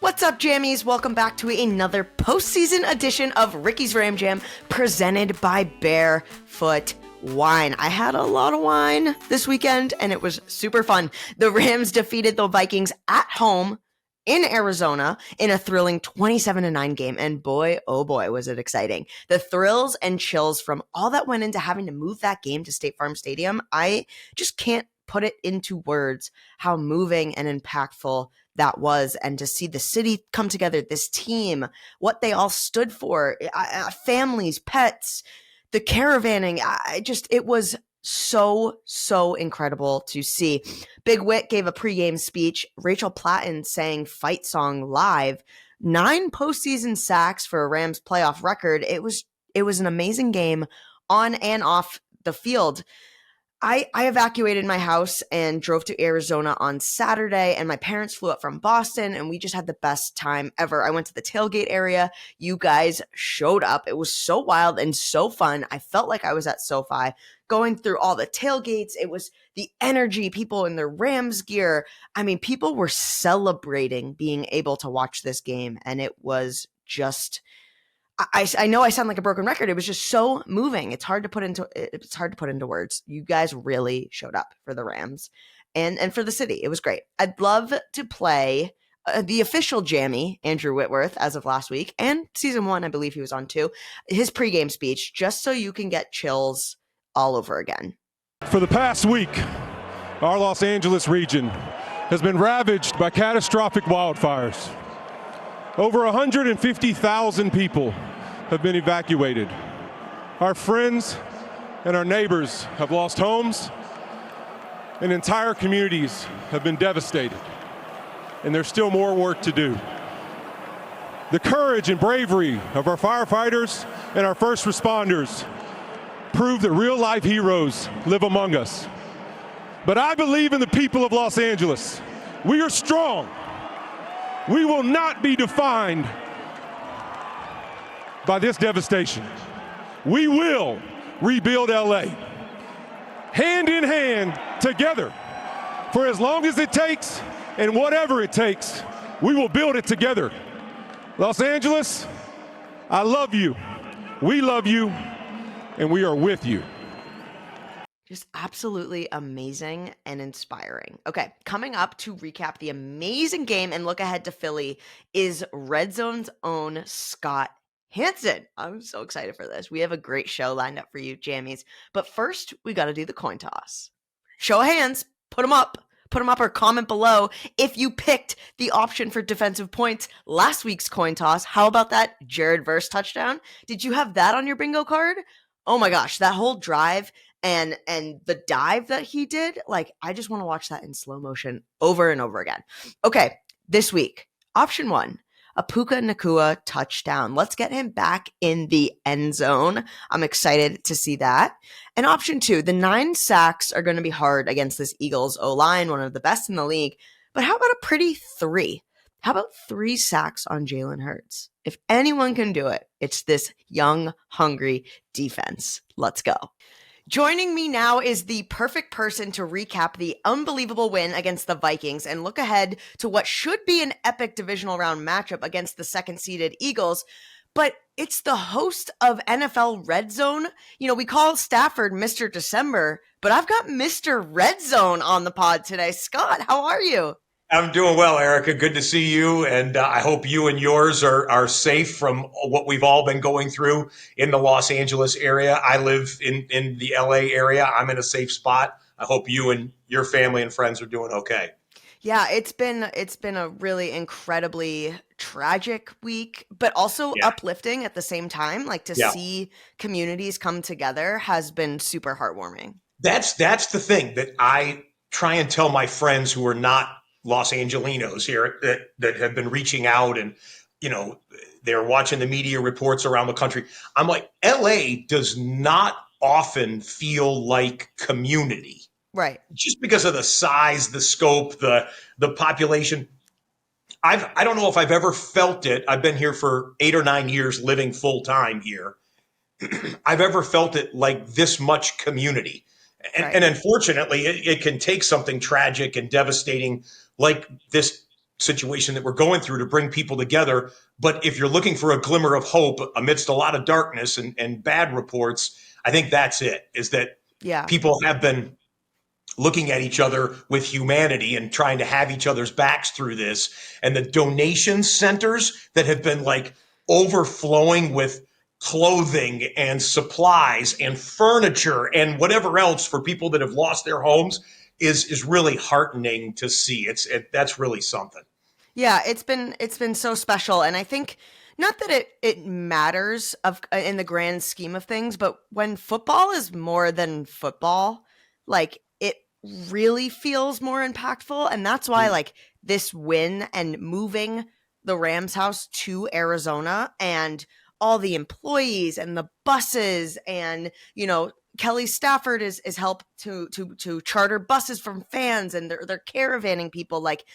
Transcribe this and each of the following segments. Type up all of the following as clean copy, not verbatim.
What's up, Jammies? Welcome back to another postseason edition of Ricky's Ram Jam, presented by Barefoot Wine. I had a lot of wine this weekend, and it was super fun. The Rams defeated the Vikings at home in Arizona in a thrilling 27-9 game, and boy, oh boy, was it exciting. The thrills and chills from all that went into having to move that game to State Farm Stadium, I just can't put it into words how moving and impactful that was, and to see the city come together, this team, what they all stood for, families, pets, the caravanning, it was so incredible to see. Big Wit gave a pregame speech. Rachel Platten sang Fight Song live. 9 postseason sacks for a Rams playoff record. It was an amazing game on and off the field. I evacuated my house and drove to Arizona on Saturday, and my parents flew up from Boston, and we just had the best time ever. I went to the tailgate area. You guys showed up. It was so wild and so fun. I felt like I was at SoFi going through all the tailgates. It was the energy, people in their Rams gear. I mean, people were celebrating being able to watch this game, and it was just... I know I sound like a broken record. It was just so moving. It's hard to put into words. You guys really showed up for the Rams and for the city. It was great. I'd love to play the official Jammy, Andrew Whitworth, as of last week, and season 1, I believe he was on too, his pregame speech, just so you can get chills all over again. For the past week, our Los Angeles region has been ravaged by catastrophic wildfires. Over 150,000 people have been evacuated. Our friends and our neighbors have lost homes, and entire communities have been devastated. And there's still more work to do. The courage and bravery of our firefighters and our first responders prove that real-life heroes live among us. But I believe in the people of Los Angeles. We are strong. We will not be defined by this devastation. We will rebuild LA, hand in hand, together. For as long as it takes and whatever it takes, we will build it together. Los Angeles, I love you. We love you, and we are with you. Just absolutely amazing and inspiring. Okay, coming up to recap the amazing game and look ahead to Philly is RedZone's own Scott Hanson. I'm so excited for this. We have a great show lined up for you, Jammies. But first, we got to do the coin toss. Show of hands. Put them up. Put them up or comment below if you picked the option for defensive points last week's coin toss. How about that Jared Verse touchdown? Did you have that on your bingo card? Oh my gosh, that whole drive and the dive that he did, like, I just want to watch that in slow motion over and over again. Okay, this week, option 1, a Puka Nacua touchdown. Let's get him back in the end zone. I'm excited to see that. And option 2, the 9 sacks are going to be hard against this Eagles O-line, one of the best in the league. But how about a pretty 3? How about 3 sacks on Jalen Hurts? If anyone can do it, it's this young, hungry defense. Let's go. Joining me now is the perfect person to recap the unbelievable win against the Vikings and look ahead to what should be an epic divisional round matchup against the second-seeded Eagles. But it's the host of NFL RedZone. You know, we call Stafford Mr. December, but I've got Mr. RedZone on the pod today. Scott, how are you? I'm doing well, Erica. Good to see you, and I hope you and yours are safe from what we've all been going through in the Los Angeles area. I live in the LA area. I'm in a safe spot. I hope you and your family and friends are doing okay. Yeah, it's been a really incredibly tragic week, but also uplifting at the same time. Like, to see communities come together has been super heartwarming. That's the thing that I try and tell my friends who are not Los Angelinos here that have been reaching out, and, you know, they're watching the media reports around the country. I'm like, LA does not often feel like community. Right. Just because of the size, the scope, the population. I don't know if I've ever felt it. I've been here for 8 or 9 years living full time here. I've ever felt it like this much community. And unfortunately, it can take something tragic and devastating like this situation that we're going through to bring people together. But if you're looking for a glimmer of hope amidst a lot of darkness and bad reports, I think that's it, is that people have been looking at each other with humanity and trying to have each other's backs through this. And the donation centers that have been like overflowing with clothing and supplies and furniture and whatever else for people that have lost their homes is really heartening to see. That's really something. Yeah, it's been so special, and I think not that it matters in the grand scheme of things, but when football is more than football, like it really feels more impactful, and that's why like this win and moving the Rams house to Arizona and all the employees and the buses and Kelly Stafford is helped to charter buses from fans, and they're caravanning people. Like,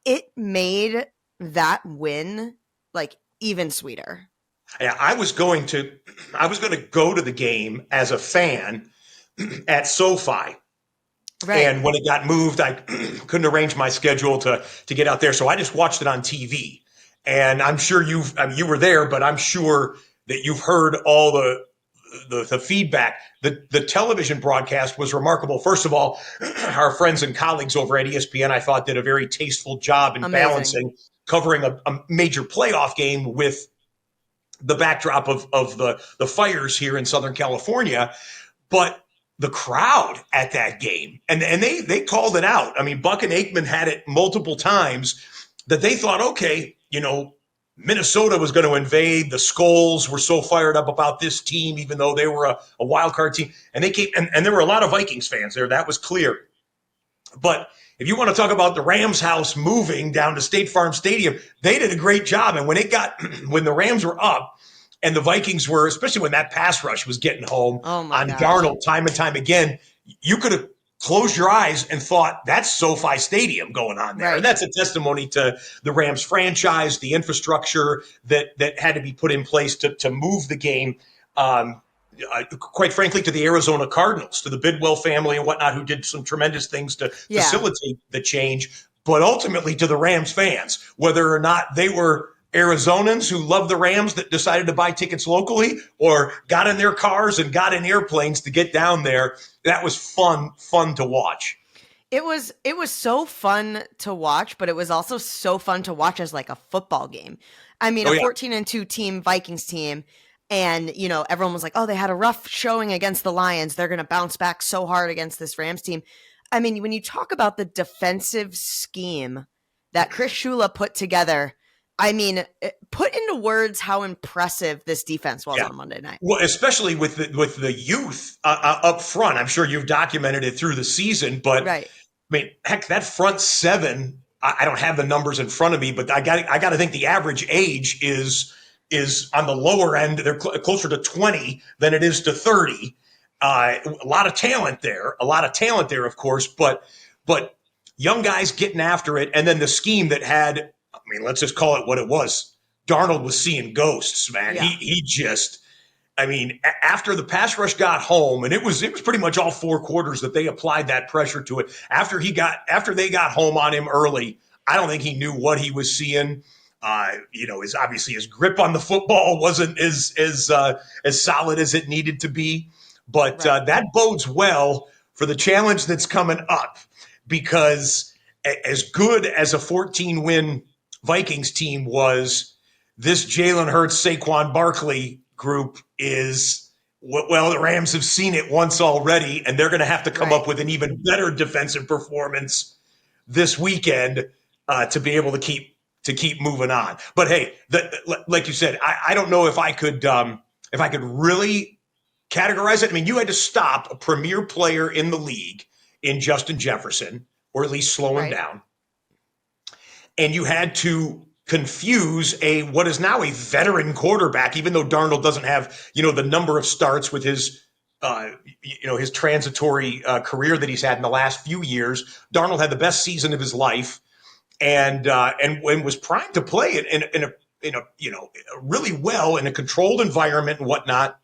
it made that win like even sweeter. Yeah, I was going to go to the game as a fan at SoFi. Right. And when it got moved, I couldn't arrange my schedule to get out there. So I just watched it on TV. And I'm sure you were there, but I'm sure that you've heard all the feedback. The television broadcast was remarkable. First of all, our friends and colleagues over at ESPN, I thought, did a very tasteful job in balancing covering a major playoff game with the backdrop of the fires here in Southern California. But the crowd at that game, and they called it out. I mean, Buck and Aikman had it multiple times that they thought, okay, Minnesota was going to invade. The Skulls were so fired up about this team, even though they were a wild card team. And they came, and there were a lot of Vikings fans there. That was clear. But if you want to talk about the Rams house moving down to State Farm Stadium, they did a great job. And when the Rams were up and the Vikings were, especially when that pass rush was getting home on Darnold time and time again, you could have closed your eyes and thought that's SoFi Stadium going on there. Right. And that's a testimony to the Rams franchise, the infrastructure that had to be put in place to move the game. Quite frankly, to the Arizona Cardinals, to the Bidwell family and whatnot, who did some tremendous things to facilitate the change, but ultimately to the Rams fans, whether or not they were Arizonans who love the Rams that decided to buy tickets locally or got in their cars and got in airplanes to get down there. That was fun to watch. It was so fun to watch, but it was also so fun to watch as like a football game. I mean, a 14-2 team, Vikings team, and everyone was like, oh, they had a rough showing against the Lions. They're going to bounce back so hard against this Rams team. I mean, when you talk about the defensive scheme that Chris Shula put together, I mean, put into words how impressive this defense was on Monday night. Well, especially with the youth up front. I'm sure you've documented it through the season, but I mean, heck, that front seven. I don't have the numbers in front of me, but I got to think the average age is on the lower end. They're closer to 20 than it is to 30. A lot of talent there, of course, but young guys getting after it, and then the scheme that had. I mean, let's just call it what it was. Darnold was seeing ghosts, man. Yeah. He just, I mean, after the pass rush got home, and it was pretty much all four quarters that they applied that pressure to it. After they got home on him early, I don't think he knew what he was seeing. His grip on the football wasn't as solid as it needed to be. But that bodes well for the challenge that's coming up, because as good as a 14-win Vikings team was, this Jalen Hurts, Saquon Barkley group is, well, the Rams have seen it once already, and they're going to have to come up with an even better defensive performance this weekend to be able to keep moving on. But hey, like you said, I don't know if I could really categorize it. I mean, you had to stop a premier player in the league in Justin Jefferson, or at least slow him down. And you had to confuse what is now a veteran quarterback, even though Darnold doesn't have, the number of starts with his transitory career that he's had in the last few years. Darnold had the best season of his life, and was primed to play it in a really well in a controlled environment and whatnot.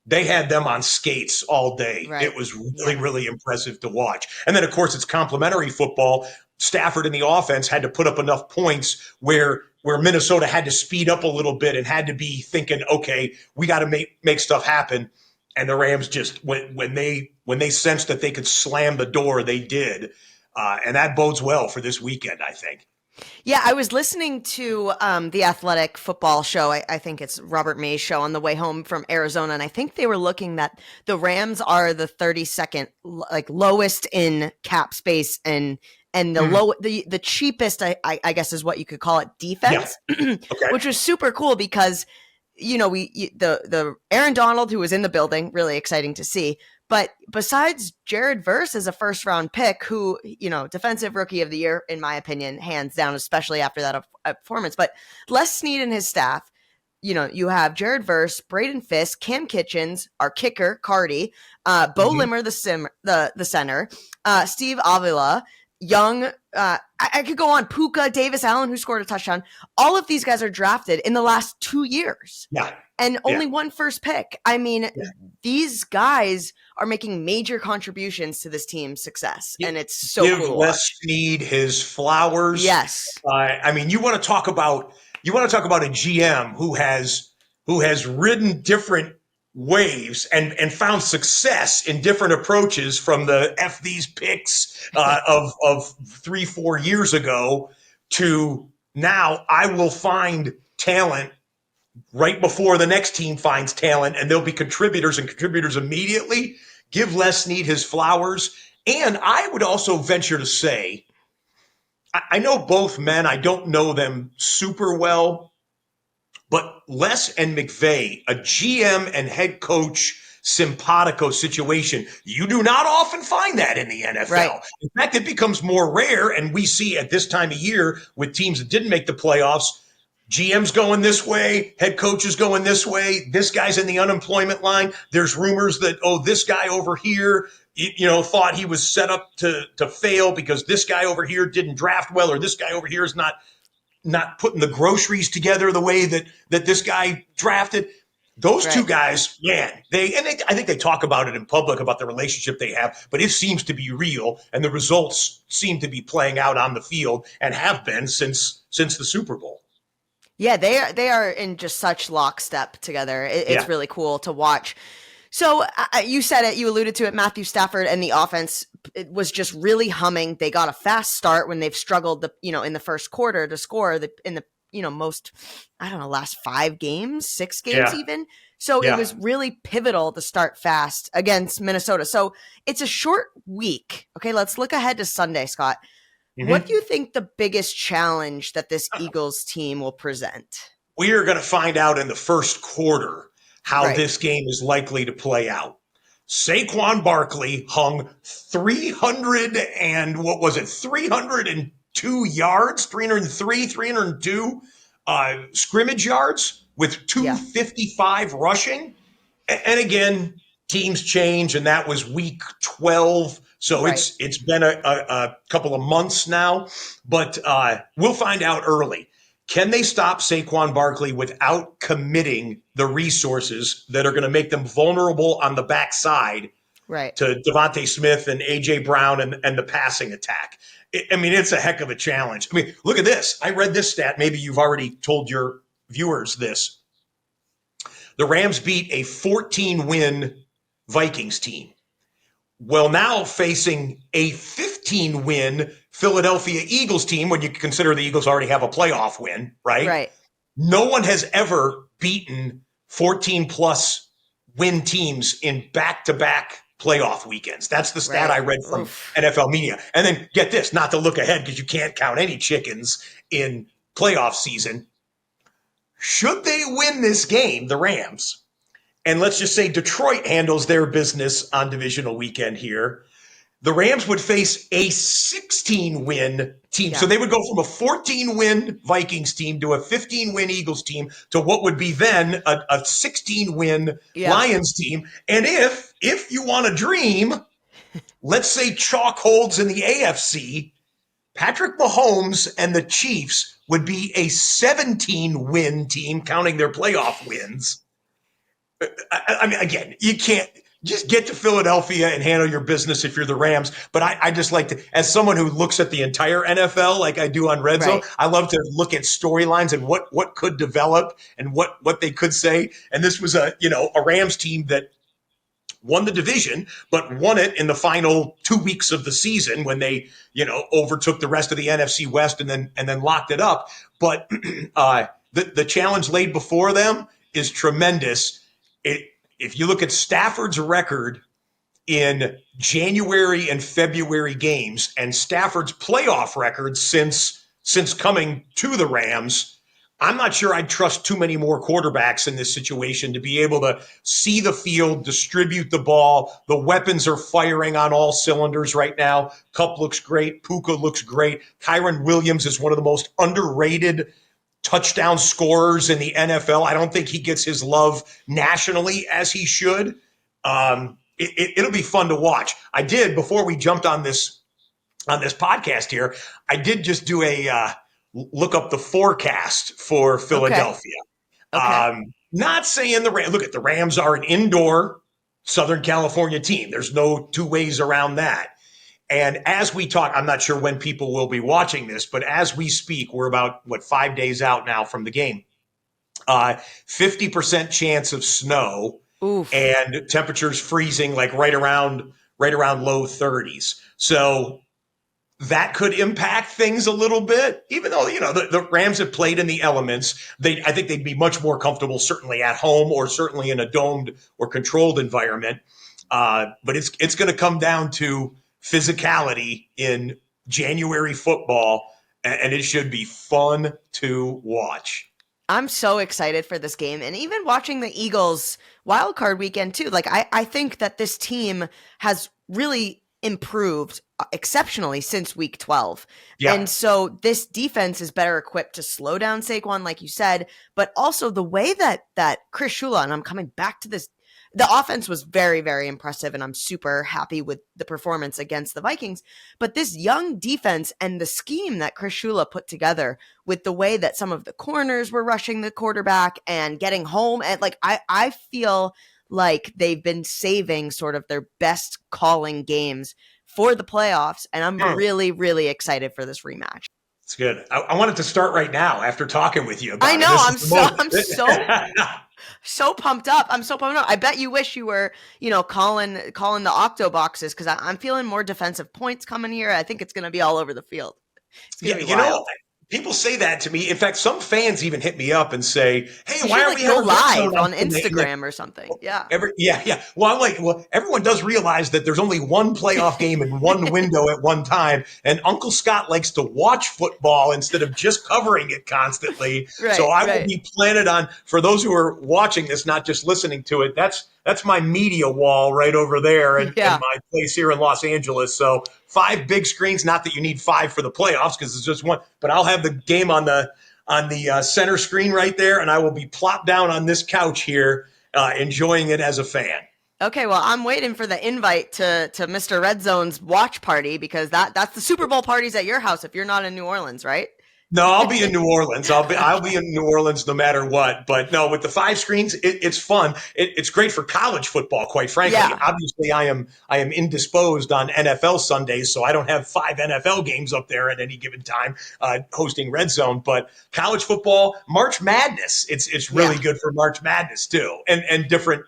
They had them on skates all day. Right. It was really, really impressive to watch. And then, of course, it's complimentary football. Stafford and the offense had to put up enough points where Minnesota had to speed up a little bit and had to be thinking, okay, we got to make stuff happen. And the Rams just when they sensed that they could slam the door, they did, and that bodes well for this weekend, I think. Yeah, I was listening to the Athletic football show. I think it's Robert May's show on the way home from Arizona, and I think they were looking that the Rams are the 32nd lowest in cap space and the cheapest, I guess is what you could call it, defense, Okay. which was super cool because the Aaron Donald, who was in the building, really exciting to see. But besides Jared Verse as a first round pick, who, defensive rookie of the year, in my opinion, hands down, especially after that performance. But Les Snead and his staff, you have Jared Verse, Braden Fisk, Cam Kitchens, our kicker, Cardi, Bo Limmer, the center, Steve Avila, Young, I could go on, Puka, Davis Allen, who scored a touchdown. All of these guys are drafted in the last 2 years. Yeah. And only one first pick. I mean, these guys are making major contributions to this team's success. And it's so Give cool to Les watch. Snead his flowers. Yes. I mean, you want to talk about a GM who has ridden different waves and found success in different approaches, from the F these picks of 3-4 years ago to now. I will find talent right before the next team finds talent, and there'll be contributors immediately. Give Les Snead his flowers. And I would also venture to say, I know both men. I don't know them super well, but Les and McVay, a GM and head coach simpatico situation, you do not often find that in the NFL. Right. In fact, it becomes more rare, and we see at this time of year with teams that didn't make the playoffs, GM's going this way, head coach is going this way, this guy's in the unemployment line. There's rumors that, this guy over here, thought he was set up to fail because this guy over here didn't draft well, or this guy over here is not putting the groceries together the way that this guy drafted. Those two guys, man, I think they talk about it in public about the relationship they have, but it seems to be real, and the results seem to be playing out on the field and have been since the Super Bowl. Yeah, they are in just such lockstep together. It's really cool to watch. So you said it, you alluded to it, Matthew Stafford and the offense, it was just really humming. They got a fast start when they've struggled, in the first quarter to score in the most, last 5 games, 6 games even. So it was really pivotal to start fast against Minnesota. So it's a short week. Okay, let's look ahead to Sunday, Scott. Mm-hmm. What do you think the biggest challenge that this Eagles team will present? We are going to find out in the first quarter how this game is likely to play out. Saquon Barkley hung 302 yards, 302 scrimmage yards with 255 rushing. And again, teams change, and that was week 12. So it's been a couple of months now, but we'll find out early. Can they stop Saquon Barkley without committing the resources that are going to make them vulnerable on the backside to Devontae Smith and A.J. Brown and the passing attack? It's a heck of a challenge. Look at this. I read this stat. Maybe you've already told your viewers this. The Rams beat a 14-win Vikings team. Well, now facing a 15-win Philadelphia Eagles team, when you consider the Eagles already have a playoff win, right? Right. No one has ever beaten 14-plus win teams in back-to-back playoff weekends. That's the stat I read from NFL Media. And then get this, not to look ahead because you can't count any chickens in playoff season. Should they win this game, the Rams, and let's just say Detroit handles their business on divisional weekend here, the Rams would face a 16-win team. Yeah. So they would go from a 14-win Vikings team to a 15-win Eagles team to what would be then a 16-win Lions team. And if you want to dream, let's say chalk holds in the AFC, Patrick Mahomes and the Chiefs would be a 17-win team, counting their playoff wins. Again, you can't. just get to Philadelphia and handle your business if you're the Rams. But I just like to, as someone who looks at the entire NFL like I do on RedZone, Right. I love to look at storylines and what could develop and what they could say. And this was a Rams team that won the division, but won it in the final 2 weeks of the season when they, overtook the rest of the NFC West and then locked it up. But the challenge laid before them is tremendous. If you look at Stafford's record in January and February games and Stafford's playoff record since coming to the Rams, I'm not sure I'd trust too many more quarterbacks in this situation to be able to see the field, distribute the ball. The weapons are firing on all cylinders right now. Kupp looks great. Puka looks great. Kyron Williams is one of the most underrated touchdown scorers in the NFL. I don't think he gets his love nationally as he should. It'll be fun to watch. I did, before we jumped on this podcast here, I did just do a look up the forecast for Philadelphia. Okay. Not saying the Rams are an indoor Southern California team. There's no two ways around that. And as we talk, I'm not sure when people will be watching this, but as we speak, we're about 5 days out now from the game. 50% chance of snow. Oof. And temperatures freezing like right around low 30s. So that could impact things a little bit, even though, the Rams have played in the elements. I think they'd be much more comfortable, certainly at home or certainly in a domed or controlled environment. But it's going to come down to physicality in January football, and it should be fun to watch. I'm so excited for this game, and even watching the Eagles wildcard weekend too. Like I think that this team has really improved exceptionally since week 12. Yeah. And so this defense is better equipped to slow down Saquon, like you said, but also the way that Chris Shula, and I'm coming back to this, the offense was very, very impressive, and I'm super happy with the performance against the Vikings. But this young defense and the scheme that Chris Shula put together with the way that some of the corners were rushing the quarterback and getting home, and I feel like they've been saving sort of their best calling games for the playoffs, and I'm really, really excited for this rematch. It's good. I wanted to start right now after talking with you about I know. it. I'm so pumped up. I'm so pumped up. I bet you wish you were, calling the octo boxes, because I'm feeling more defensive points coming here. I think it's going to be all over the field. It's going to be wild. People say that to me. In fact, some fans even hit me up and say, "Hey, why aren't we go live RedZone on Instagram or something?" Yeah. Yeah. Well, I'm like, everyone does realize that there's only one playoff game in one window at one time, and Uncle Scott likes to watch football instead of just covering it constantly. Right, so I will be planted on, for those who are watching this, not just listening to it. That's my media wall right over there, and my place here in Los Angeles. So 5 big screens. Not that you need 5 for the playoffs, because it's just one. But I'll have the game on the center screen right there, and I will be plopped down on this couch here, enjoying it as a fan. Okay, well, I'm waiting for the invite to Mr. RedZone's watch party, because that's the Super Bowl parties at your house if you're not in New Orleans, right? No, I'll be in New Orleans. I'll be in New Orleans no matter what. But no, with the 5 screens, it's fun. It's great for college football, quite frankly. Yeah. Obviously, I am indisposed on NFL Sundays, so I don't have 5 NFL games up there at any given time hosting RedZone. But college football, March Madness, it's really good for March Madness too, and different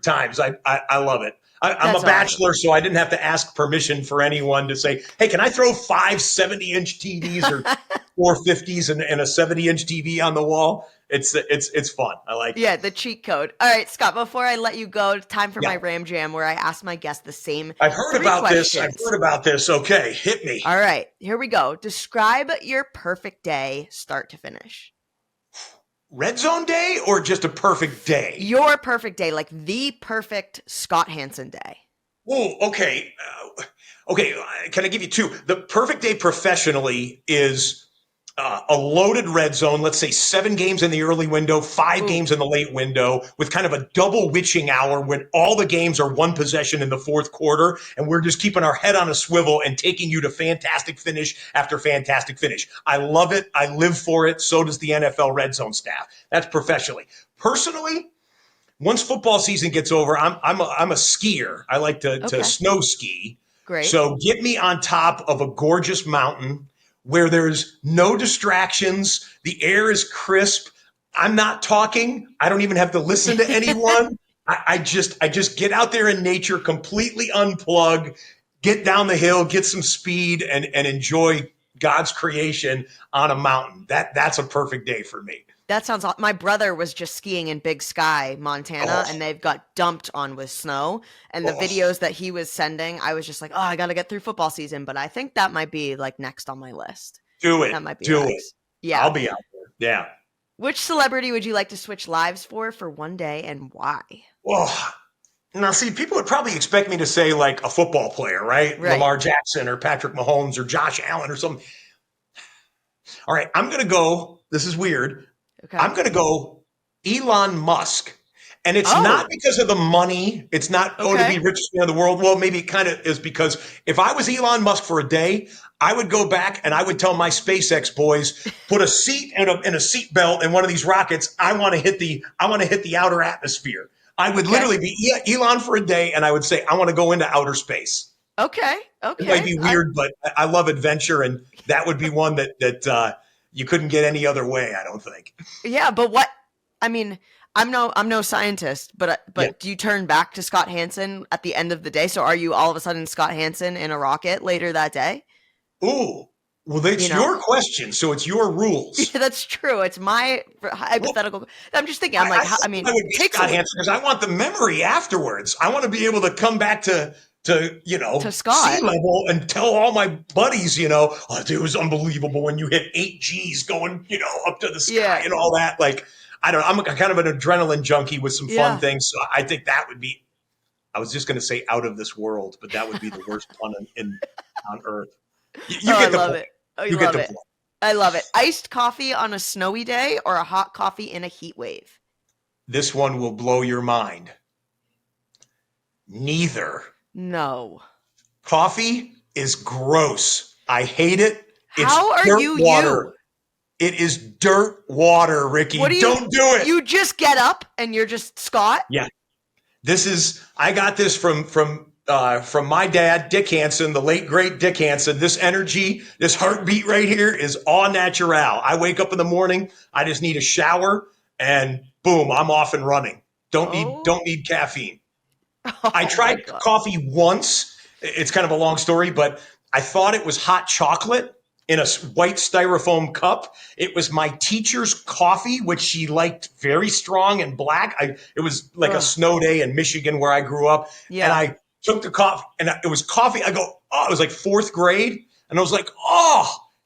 times. I love it. I'm a bachelor, so I didn't have to ask permission for anyone to say, "Hey, can I throw 5 70-inch TVs or 450s and a 70-inch TV on the wall?" It's fun. I like it. Yeah, the cheat code. All right, Scott, before I let you go, time for my Ram Jam, where I ask my guests the same I've heard 3 about questions. this. I've heard about this. Okay, hit me. All right, here we go. Describe your perfect day, start to finish. RedZone day or just a perfect day? Your perfect day, like the perfect Scott Hanson day. Oh, okay. Can I give you 2? The perfect day professionally is a loaded RedZone, let's say 7 games in the early window, 5 games in the late window, with kind of a double witching hour when all the games are 1 possession in the fourth quarter, and we're just keeping our head on a swivel and taking you to fantastic finish after fantastic finish. I love it. I live for it. So does the NFL RedZone staff. That's professionally. Personally, once football season gets over, I'm a skier. I like to Okay. snow ski. Great. So get me on top of a gorgeous mountain where there's no distractions. The air is crisp. I'm not talking. I don't even have to listen to anyone. I just get out there in nature, completely unplug, get down the hill, get some speed, and enjoy God's creation on a mountain. That's a perfect day for me. That sounds awesome. My brother was just skiing in Big Sky, Montana, Oh, and they've got dumped on with snow. And the oh, videos that he was sending, I was just like, oh, I got to get through football season. But I think that might be like next on my list. do it. That might be Do it. next. Yeah. I'll be out there. Yeah. Which celebrity would you like to switch lives for one day and why? Well, now see, people would probably expect me to say like a football player, right? Right. Lamar Jackson or Patrick Mahomes or Josh Allen or something. All right, I'm going to go. This is weird. Okay. I'm going to go Elon Musk. And it's not because of the money. It's not, to be richest man in the world. Well, maybe it kind of is because if I was Elon Musk for a day, I would go back and I would tell my SpaceX boys, put a seat and a seat belt in one of these rockets. I want to hit the outer atmosphere. I would literally be Elon for a day and I would say, I want to go into outer space. Okay. It might be weird, but I love adventure. And that would be one that you couldn't get any other way, I don't think. Yeah, but what, I mean, I'm no scientist, but do you turn back to Scott Hanson at the end of the day? So are you all of a sudden Scott Hanson in a rocket later that day? Ooh, well, that's your question, so it's your rules. Yeah, that's true. It's my hypothetical. Well, I'm just thinking. I'm like, I mean, I would be Scott Hanson because I want the memory afterwards. I want to be able to come back to Scott. sea level and tell all my buddies, oh, dude, it was unbelievable when you hit 8 Gs going, up to the sky and all that. Like, I don't know. I'm kind of an adrenaline junkie with some fun things. So I think that would be, I was just going to say out of this world, but that would be the worst pun on earth. You get the point. You get the point. I love it. Iced coffee on a snowy day or a hot coffee in a heat wave? This one will blow your mind. Neither. No. Coffee is gross. I hate it. How are you water. It is dirt water, Ricky. Don't do it. You just get up and you're just Scott? Yeah. I got this from my dad, Dick Hanson, the late great Dick Hanson. This energy, this heartbeat right here is au naturel. I wake up in the morning, I just need a shower, and boom, I'm off and running. Don't need caffeine. I tried coffee once. It's kind of a long story, but I thought it was hot chocolate in a white styrofoam cup. It was my teacher's coffee, which she liked very strong and black. It was like a snow day in Michigan where I grew up. Yeah. And I took the coffee and it was coffee. I go, it was like 4th grade. And I was like,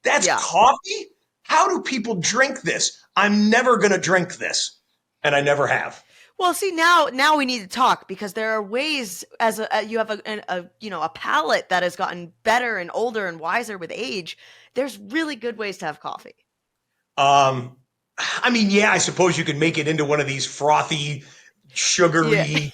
that's coffee? How do people drink this? I'm never going to drink this. And I never have. Well, see, now we need to talk because there are ways you have a palate that has gotten better and older and wiser with age. There's really good ways to have coffee. I mean, I suppose you could make it into one of these frothy, sugary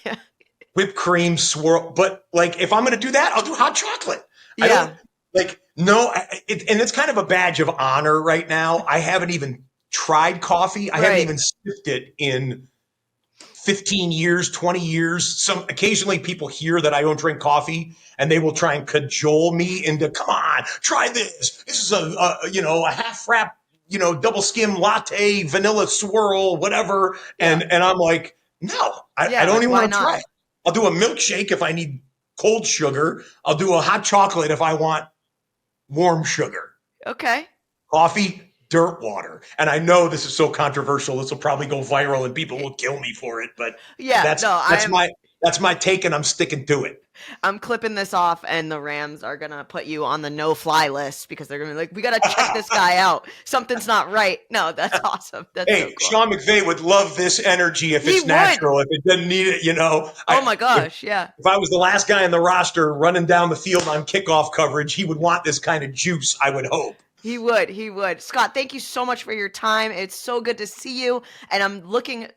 whipped cream swirl. But like, if I'm going to do that, I'll do hot chocolate. Yeah. And it's kind of a badge of honor right now. I haven't even tried coffee. I haven't even sipped it in 15 years, 20 years. Occasionally people hear that I don't drink coffee and they will try and cajole me into, come on, try this. This is a half wrap, double skim latte, vanilla swirl, whatever. And I'm like, no, I don't even want to try it. I'll do a milkshake if I need cold sugar. I'll do a hot chocolate if I want warm sugar. Okay. Coffee, dirt water. And I know this is so controversial. This will probably go viral and people will kill me for it. But that's my take and I'm sticking to it. I'm clipping this off and the Rams are going to put you on the no-fly list because they're going to be like, we got to check this guy out. Something's not right. No, that's awesome. That's so cool. Sean McVay would love this energy if it's natural, if it doesn't need it, Oh my gosh, If I was the last guy in the roster running down the field on kickoff coverage, he would want this kind of juice, I would hope. He would. Scott, thank you so much for your time. It's so good to see you. And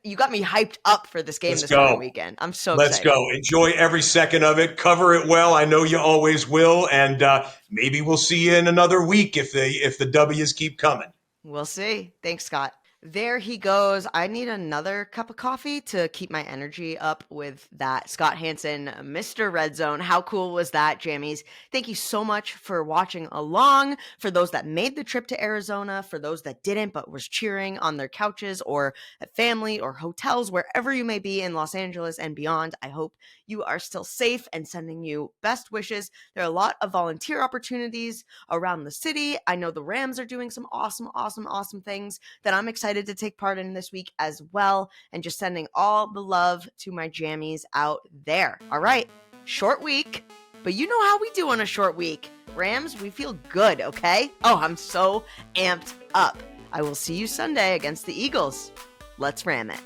you got me hyped up for this game this coming weekend. I'm so excited. Let's go. Enjoy every second of it. Cover it well. I know you always will. And maybe we'll see you in another week if the W's keep coming. We'll see. Thanks, Scott. There he goes. I need another cup of coffee to keep my energy up with that. Scott Hanson, Mr. RedZone. How cool was that, Jammies? Thank you so much for watching along. For those that made the trip to Arizona, for those that didn't but was cheering on their couches or at family or hotels, wherever you may be in Los Angeles and beyond, I hope you are still safe and sending you best wishes. There are a lot of volunteer opportunities around the city. I know the Rams are doing some awesome things that I'm excited to take part in this week as well, and just sending all the love to my jammies out there. All right, short week, but you know how we do on a short week. Rams, we feel good, okay? Oh, I'm so amped up. I will see you Sunday against the Eagles. Let's ram it.